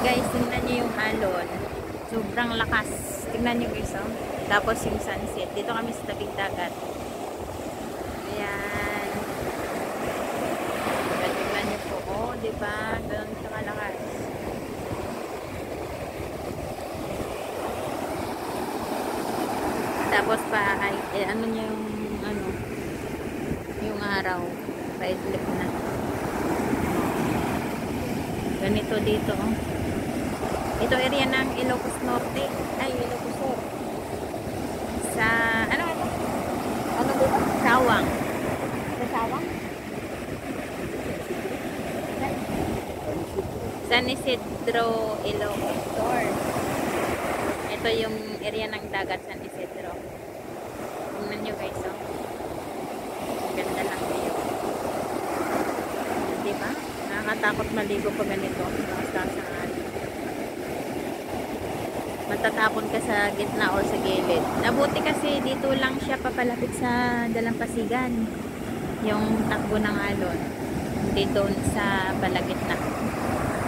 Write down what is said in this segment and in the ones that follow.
Guys, tingnan nyo yung alon. Sobrang lakas. Tingnan nyo guys, oh. Tapos yung sunset. Dito kami sa tabing dagat. Ayan. Tingnan nyo po. Oh, diba? Ganun siya kalakas. Tapos pa, ay, ano nyo yung araw. Pa-idlip na. Ganito dito, oh. Ito area ng Ilocos Norte. Ay, Ilocos Sur. Sa, ano ito? Ano ba? Sawang. Sa Sawang? San Isidro, Ilocos Sur. Ito yung area ng dagat, San Isidro. Tingnan nyo guys, oh. Ganda lang kayo. Diba? Nakakatakot maligo pa ganito. Matatapon ka sa gitna or sa gilid. Nabuti kasi dito lang siya papalapit sa dalampasigan. Yung takbo ng alon. Hindi doon sa palagitna.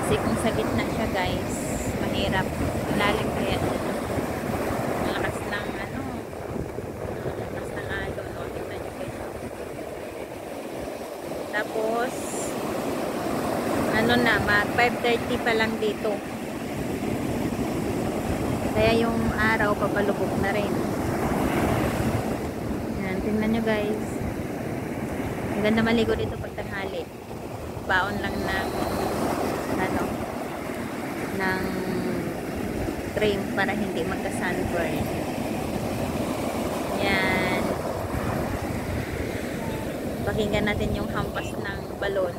Kasi kung sa gitna siya guys, mahirap. Malalim kaya. Malakas ng malakas ng alon. O, tingnan nyo guys. Tapos, mag 5:30 pa lang dito. Kaya yung araw papalubog na rin. Yan, tingnan nyo guys. Ang ganda maligo dito pag tanghali. Baon lang ng ng cream para hindi magka-sunburn. Yan. Pakinggan natin yung hampas ng balon.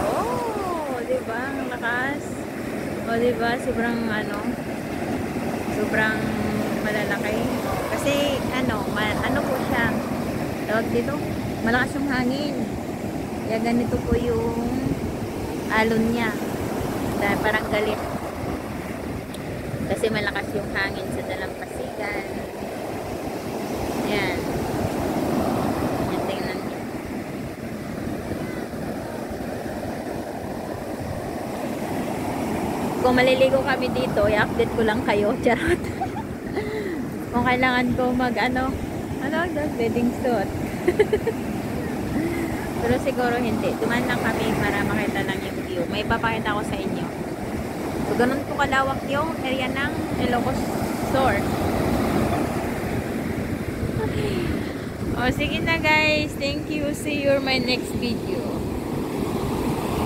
Oh, diba? Ang lakas. O, diba? Sobrang sobrang malalaki. Kasi, ano po siya, tawag dito, malakas yung hangin. Kaya ganito po yung alon niya. Dahil parang galit. Kasi malakas yung hangin sa dalampasigan. Yan. Yan, tingnan niyo. Kung maliligo kami dito, i-update ko lang kayo. Charot. Kung kailangan ko wedding suit. Pero siguro hindi. Duman lang kami para makita lang yung view. May papakita ko sa inyo. So, ganun po kalawak yung area ng Ilocos Sur. O, sige na guys. Thank you. See you in my next video.